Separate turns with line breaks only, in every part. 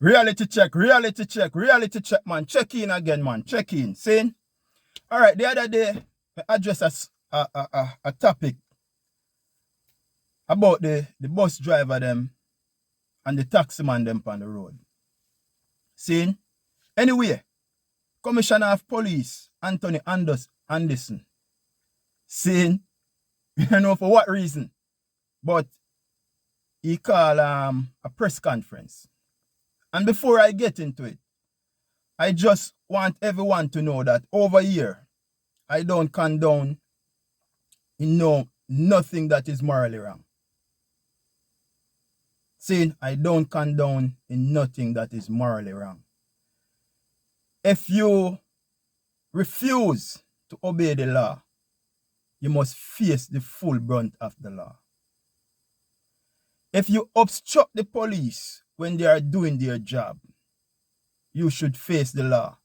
Reality check, reality check, reality check, man. Check in again, man. Check in. See? All right, the other day, I addressed a topic about the bus driver them and the taxi man them on the road. See? Anyway, Commissioner of Police, Antony Anderson, saying, you know for what reason, but he called a press conference. And before I get into it, I just want everyone to know that over here, I don't condone nothing that is morally wrong. Saying I don't condone in nothing that is morally wrong. If you refuse to obey the law, you must face the full brunt of the law. If you obstruct the police when they are doing their job, you should face the law.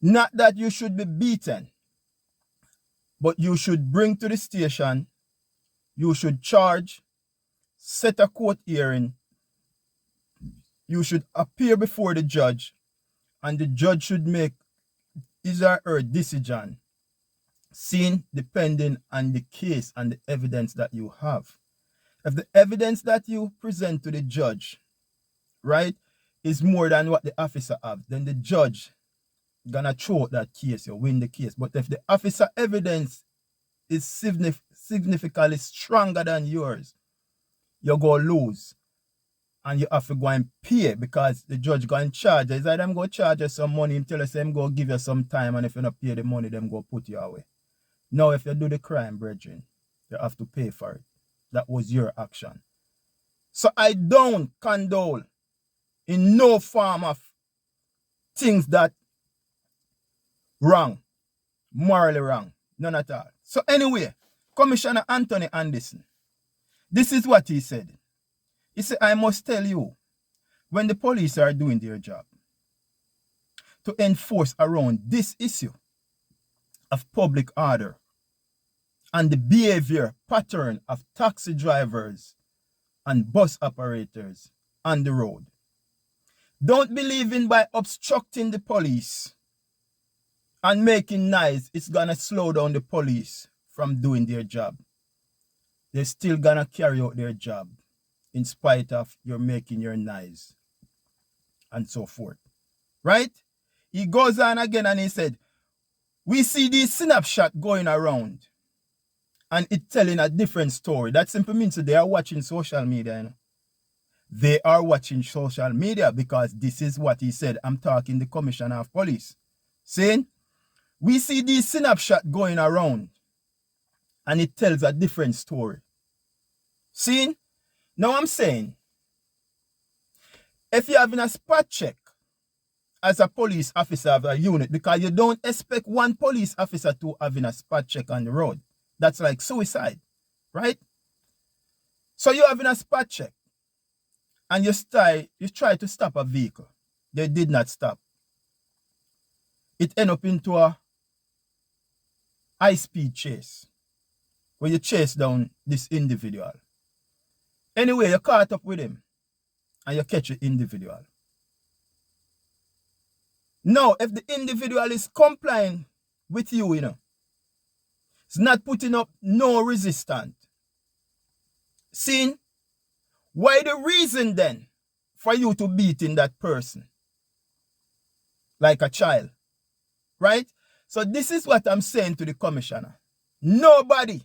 Not that you should be beaten, but you should bring to the station, you should charge, set a court hearing, you should appear before the judge, and the judge should make his or her decision, seen depending on the case and the evidence that you have. If the evidence that you present to the judge, right, is more than what the officer have, then the judge gonna throw out that case, you win the case. But if the officer evidence is significantly stronger than yours, you go lose. And you have to go and pay because the judge go and charge you. It's like them go charge you some money until they say them go give you some time, and if you don't pay the money, them go put you away. Now, if you do the crime, brethren, you have to pay for it. That was your action. So I don't condone in no form of things that wrong, morally wrong, none at all. So anyway, Commissioner Antony Anderson, this is what he said. He said, I must tell you, when the police are doing their job, to enforce around this issue of public order and the behavior pattern of taxi drivers and bus operators on the road. Don't believe in by obstructing the police and making noise, it's gonna slow down the police from doing their job. They're still gonna carry out their job in spite of your making your noise and so forth. Right? He goes on again and he said, we see these snapshots going around and it's telling a different story. That simply means that they are watching social media. You know? They are watching social media because this is what he said. I'm talking the Commissioner of Police. Saying, we see these snapshots going around and it tells a different story. See? Now I'm saying, if you're having a spot check as a police officer of a unit, because you don't expect one police officer to having a spot check on the road. That's like suicide, right? So you're having a spot check and you try to stop a vehicle. They did not stop. It ended up into a high-speed chase where you chase down this individual. Anyway, you caught up with him and you catch the individual. Now, if the individual is complying with you, it's not putting up no resistance. See, why the reason then for you to beating that person like a child, right? So this is what I'm saying to the commissioner. Nobody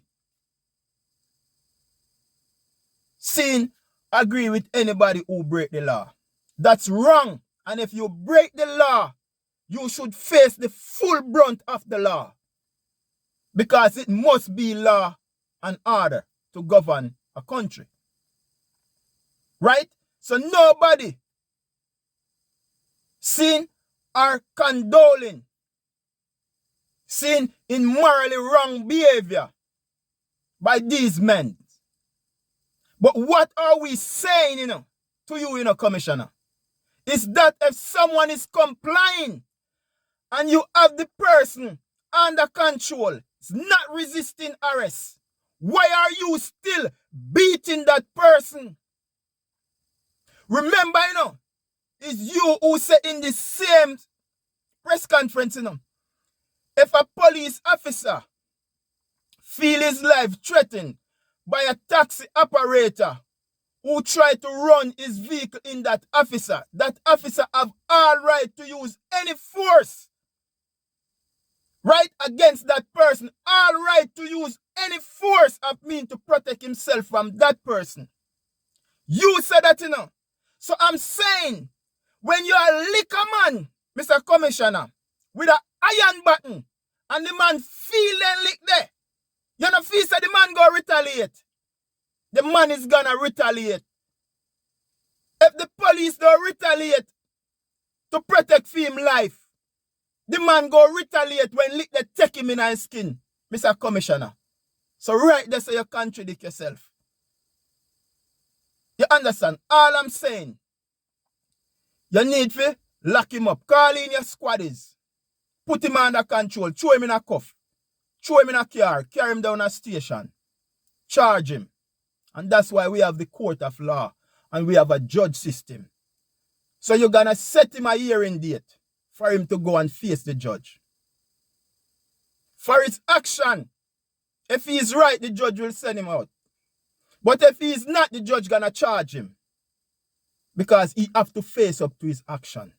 agree with anybody who break the law. That's wrong. And if you break the law, you should face the full brunt of the law. Because it must be law and order to govern a country. Right? So nobody or condoling in morally wrong behavior by these men. But what are we saying, to you, Commissioner? Is that if someone is complying and you have the person under control, it's not resisting arrest, why are you still beating that person? Remember, it's you who said in the same press conference, if a police officer feel his life threatened by a taxi operator who tried to run his vehicle in that officer have all right to use any force right against that person, all right to use any force of mean to protect himself from that person. You said that, So I'm saying, when you are a liquor man, Mr. Commissioner, with an iron button, and the man feel then lick there, you know, feel that the man go retaliate. The man is gonna retaliate. If the police don't retaliate to protect him life, the man go retaliate when lick they take him in his skin, Mr. Commissioner. So right there, so you contradict yourself. You understand? All I'm saying, you need to lock him up. Call in your squaddies. Put him under control. Throw him in a cuff. Throw him in a car. Carry him down a station. Charge him. And that's why we have the court of law. And we have a judge system. So you're going to set him a hearing date for him to go and face the judge. For his action, if he is right, the judge will send him out. But if he is not, the judge going to charge him. Because he have to face up to his action.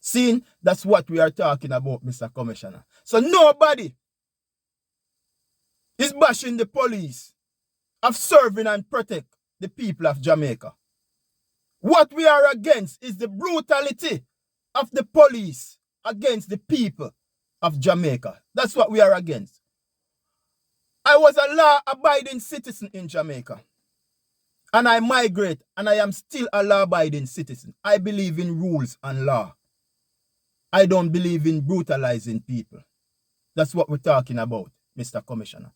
See, that's what we are talking about, Mr. Commissioner. So nobody is bashing the police of serving and protect the people of Jamaica. What we are against is the brutality of the police against the people of Jamaica. That's what we are against. I was a law-abiding citizen in Jamaica. And I migrate, and I am still a law-abiding citizen. I believe in rules and law. I don't believe in brutalizing people. That's what we're talking about, Mr. Commissioner.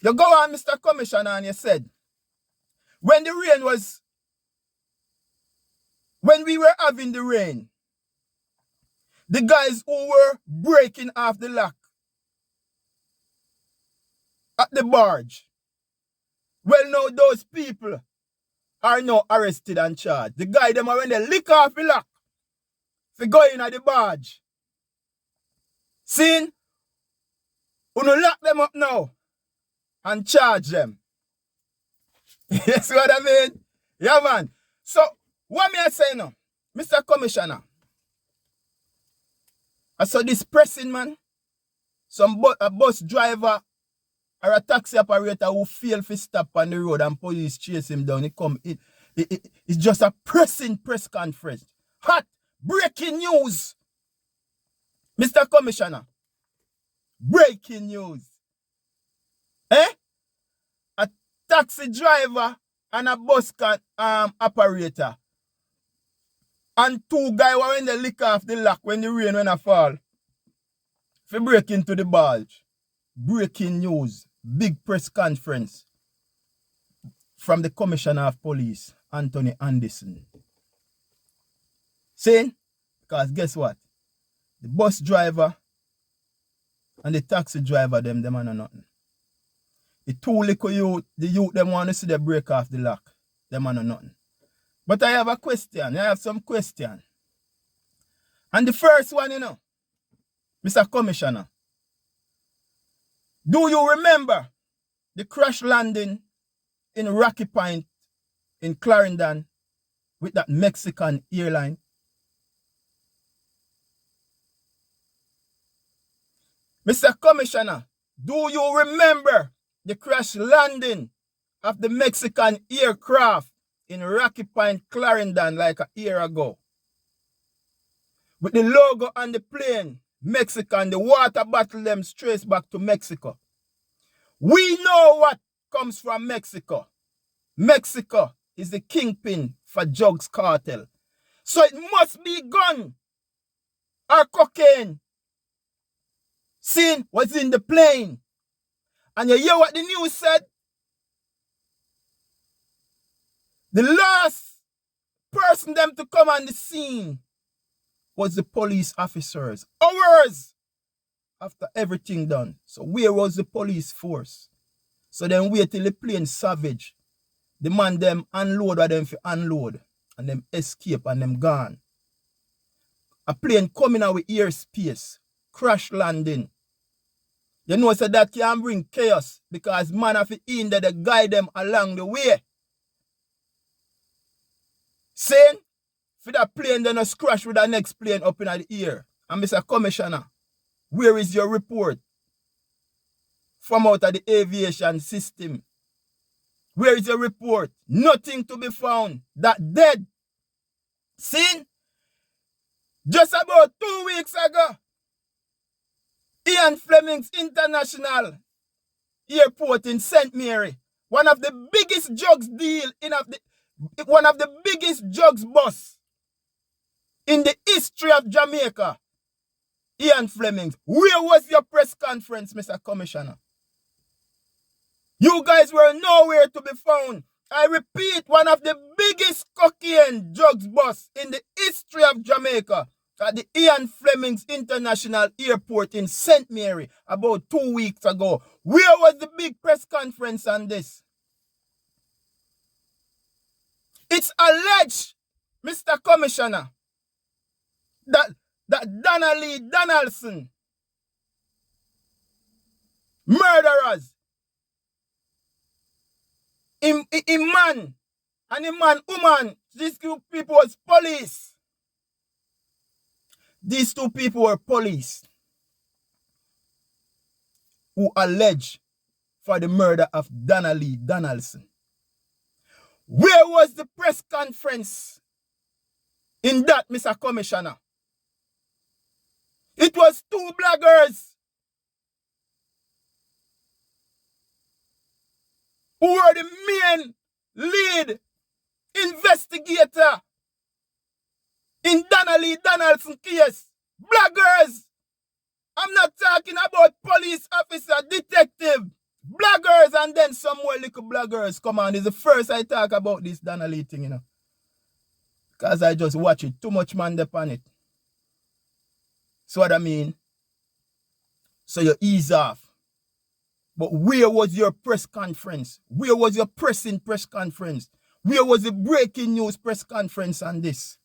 You go on, Mr. Commissioner, and you said, when we were having the rain, the guys who were breaking off the lock at the barge, well, now those people are now arrested and charged. The guy, them are when they lick off the lock, for going at the barge. See? We lock them up now and charge them. You see what I mean? Yeah, man. So, what may I say now? Mr. Commissioner, I saw this pressing man, a bus driver or a taxi operator who failed to stop on the road and police chase him down. It's just a pressing press conference. Hot, breaking news. Mr. Commissioner, breaking news. A taxi driver and a bus operator and two guys were in the lick off the lock when the rain when I fall. For break into the barge. Breaking news. Big press conference from the Commissioner of Police, Antony Anderson. Saying, because guess what? The bus driver and the taxi driver, them are not nothing. The two little youth, the youth, them want to see the break off the lock. Them are not nothing. But I have a question. I have some question. And the first one, Mr. Commissioner, do you remember the crash landing in Rocky Point in Clarendon with that Mexican airline? Mr. Commissioner, do you remember the crash landing of the Mexican aircraft in Rocky Point, Clarendon like a year ago? With the logo on the plane, Mexican, the water bottle them straight back to Mexico. We know what comes from Mexico. Mexico is the kingpin for drugs cartel. So it must be gun or cocaine. Seen what's in the plane. And you hear what the news said? The last person them to come on the scene was the police officers. Hours after everything done. So where was the police force? So then wait till the plane savage. The man them unload or them for unload. and them escape and them gone. A plane coming out with airspace, crash landing. You know, so that can bring chaos because man have to in there to guide them along the way. Saying, for that plane then just crash with the next plane up in the air. And Mr. Commissioner, where is your report from out of the aviation system? Where is your report? Nothing to be found. That dead. Seen? Just about 2 weeks ago, Ian Fleming's International Airport in St. Mary, one of the biggest drugs deal one of the biggest drugs bus in the history of Jamaica. Ian Fleming's. Where was your press conference, Mr. Commissioner? You guys were nowhere to be found. I repeat, one of the biggest cocaine drugs bus in the history of Jamaica at the Ian Fleming's International Airport in St. Mary about 2 weeks ago. Where was the big press conference on this? It's alleged, Mr. Commissioner, that Donnelly Donaldson, murderers, in man and in man woman, these two people was police. These two people were police who alleged for the murder of Donnelly Donaldson. Where was the press conference in that, Mr. Commissioner? It was two bloggers who were the main lead investigator in Donnelly Donaldson case. Bloggers. I'm not talking about police officer, detective. Bloggers, and then some more little bloggers. Come on, it's the first I talk about this Donnelly thing, you know. Because I just watch it. Too much man upon it. So what I mean? So you ease off. But where was your press conference? Where was your pressing press conference? Where was the breaking news press conference on this?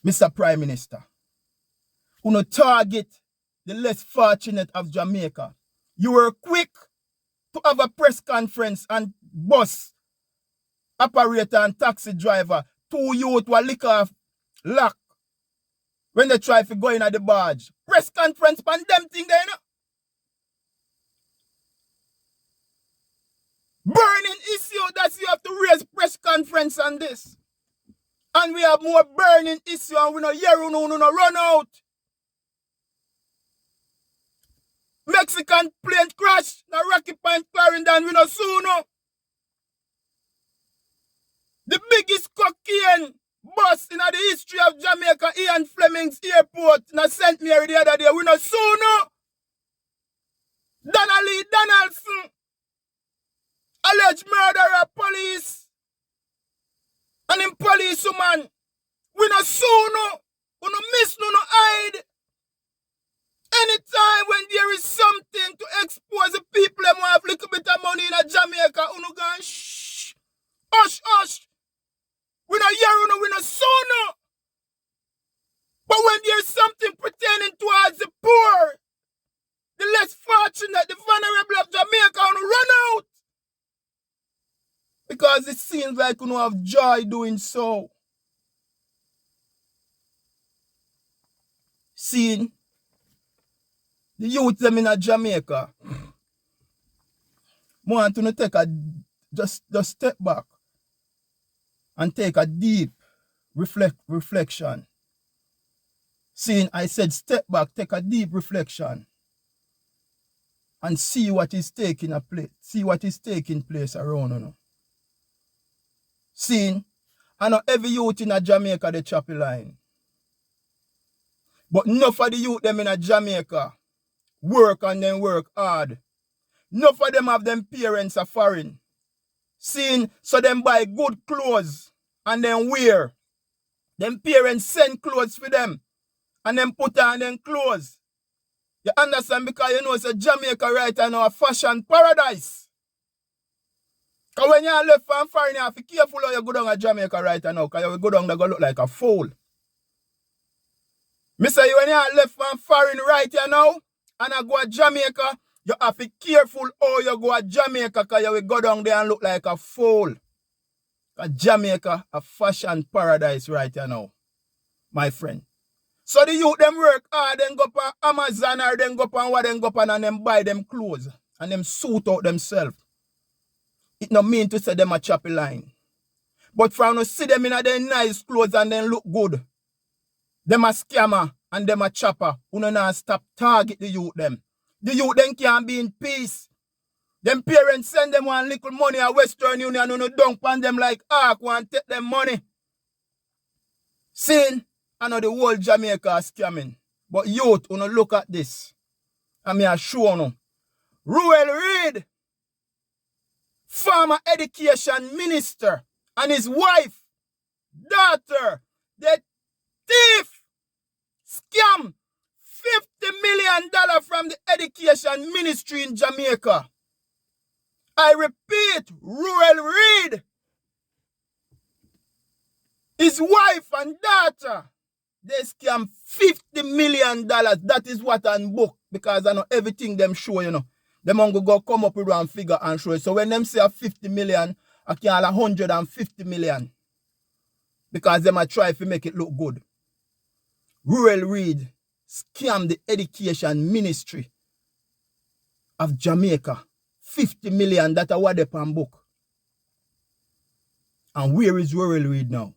Mr. Prime Minister, who no target the less fortunate of Jamaica. You were quick to have a press conference and bus operator and taxi driver, two youth were lick off lock when they try to go in at the barge. Press conference pan them thing there, you know? Burning issue that you have to raise press conference on this. And we have more burning issue and we no hear no run out. Mexican plane crash na Rocky Point Clarendon we no soon no. The biggest cocaine bus in the history of Jamaica, Ian Fleming's Airport na St. Mary the other day, we no soon no. Donnelly Donaldson, alleged murderer police. And in police woman, we no soon no. We no miss no hide. Anytime when there is something to expose the people them have a little bit of money in Jamaica, we no go shh. Hush, hush. We no hear we no soon no. But when there's something pertaining towards the poor, the less fortunate, the vulnerable of Jamaica, we no run out. Because it seems like we don't have joy doing so. Seeing the youth them in Jamaica, I want to take a just step back and take a deep reflection. Seeing I said step back, take a deep reflection and see what is taking place around you. Seeing, I know every youth in Jamaica they choppy line. But enough of the youth them in Jamaica work and then work hard. Enough of them have them parents are foreign. Seeing, so them buy good clothes and then wear. Them parents send clothes for them and then put on them clothes. You understand? Because you know it's a Jamaica right now a fashion paradise. Because when you left from foreign, you have to be careful how you go down to Jamaica right now, because you will go down there go look like a fool. Me say when you left from foreign right here now, and I go to Jamaica, you have to be careful how you go to Jamaica, because you will go down there and look like a fool. Because Jamaica a fashion paradise right here now, my friend. So the youth them work hard, then go up on Amazon or then go up on what them go up on and them buy them clothes and them suit out themselves. It no mean to say them a choppy line. But from no see them in a their nice clothes and then look good. Them a scammer and them a chopper. Who no not stop target the youth them. The youth them can't be in peace. Them parents send them one little money at Western Union and no dump on them like ark want take them money. Seeing, I know the whole Jamaica is scamming. But youth, you know, look at this. And me a show you. Ruel Reid, former education minister, and his wife, daughter, they thief, scam $50 million from the education ministry in Jamaica. I repeat, Ruel Reid, his wife and daughter, they scam $50 million. That is what on book. Because I know everything them show, you know. Them go come up with one figure and show it. So when them say 50 million, I can 150 million. Because them a try to make it look good. Ruel Reid scammed the education ministry of Jamaica. 50 million, that are what they pan book. And where is Ruel Reid now?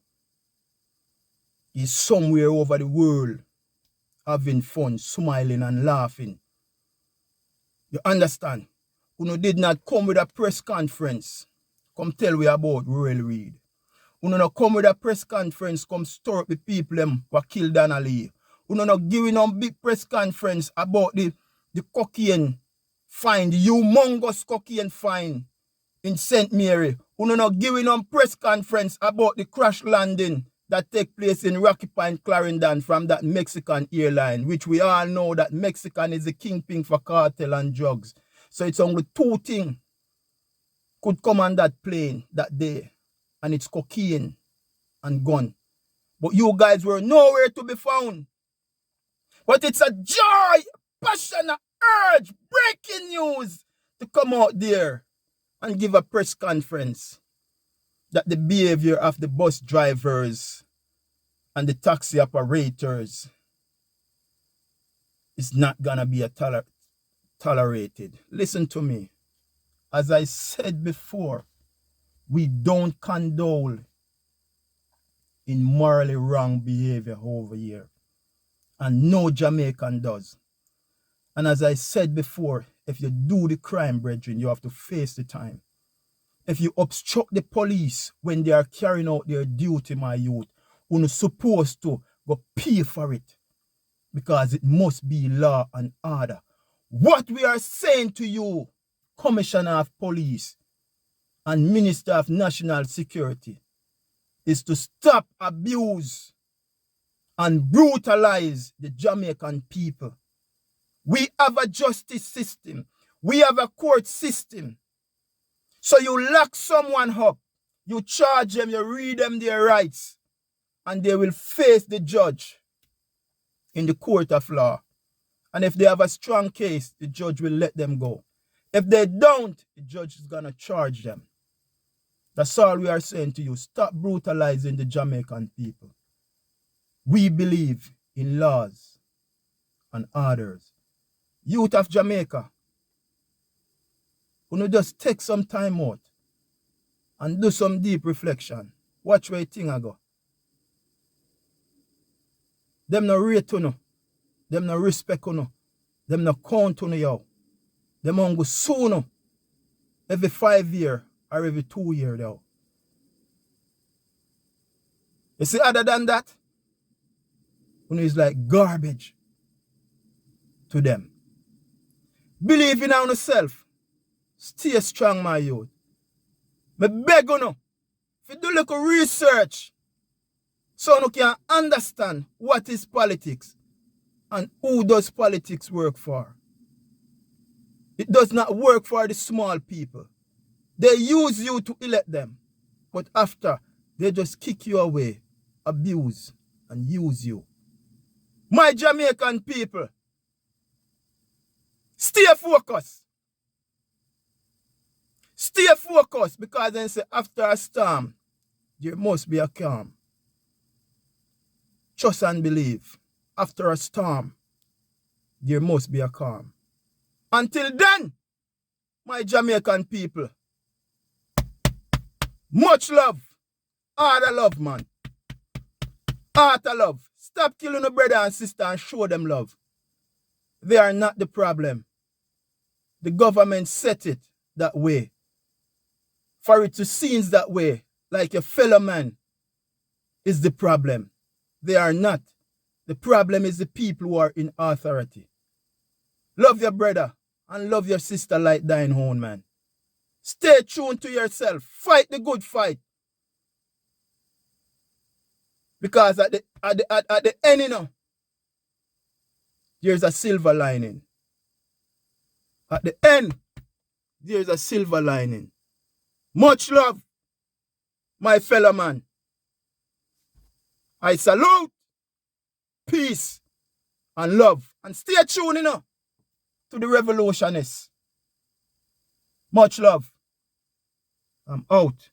He's somewhere over the world, having fun, smiling and laughing. You understand? You did not come with a press conference. Come tell we about Ruel Reid. You not come with a press conference, come stir up the people them who killed Antony. You not giving a big press conference about the cocaine fine, the humongous cocaine fine in St. Mary. You not giving a press conference about the crash landing that take place in Rocky Point, Clarendon from that Mexican airline, which we all know that Mexican is the kingpin for cartel and drugs. So it's only two things could come on that plane that day, and it's cocaine and gun. But you guys were nowhere to be found. But it's a joy, passion, a urge, breaking news to come out there and give a press conference that the behavior of the bus drivers and the taxi operators is not gonna be tolerated. Listen to me. As I said before, we don't condone in morally wrong behavior over here. And no Jamaican does. And as I said before, if you do the crime, brethren, you have to face the time. If you obstruct the police when they are carrying out their duty, my youth, you're supposed to go pay for it. Because it must be law and order. What we are saying to you, Commissioner of Police and Minister of National Security, is to stop abuse and brutalize the Jamaican people. We have a justice system. We have a court system. So you lock someone up, you charge them, you read them their rights, and they will face the judge in the court of law. And if they have a strong case, the judge will let them go. If they don't, the judge is going to charge them. That's all we are saying to you. Stop brutalizing the Jamaican people. We believe in laws and orders. Youth of Jamaica, you just take some time out and do some deep reflection. Watch where you think I go. Them no rate you, them no respect you, them no count you, yo. Them on go soon, every 5 years or every 2 years, though. You see, other than that, it's like garbage to them. Believe in yourself. Stay strong, my youth. I beg you, if you do little research, so you can understand what is politics and who does politics work for. It does not work for the small people. They use you to elect them. But after, they just kick you away, abuse, and use you. My Jamaican people, stay focused. Stay focused, because then say after a storm, there must be a calm. Trust and believe. After a storm, there must be a calm. Until then, my Jamaican people, much love. Heart of love, man. Heart of love. Stop killing a brother and sister and show them love. They are not the problem. The government set it that way. For it to seem that way, like a fellow man, is the problem. They are not. The problem is the people who are in authority. Love your brother and love your sister like thine own, man. Stay true to yourself. Fight the good fight. Because at the end, you know, there's a silver lining. At the end, there's a silver lining. Much love, my fellow man. I salute, peace, and love. And stay tuned, you know, to the revolutionists. Much love. I'm out.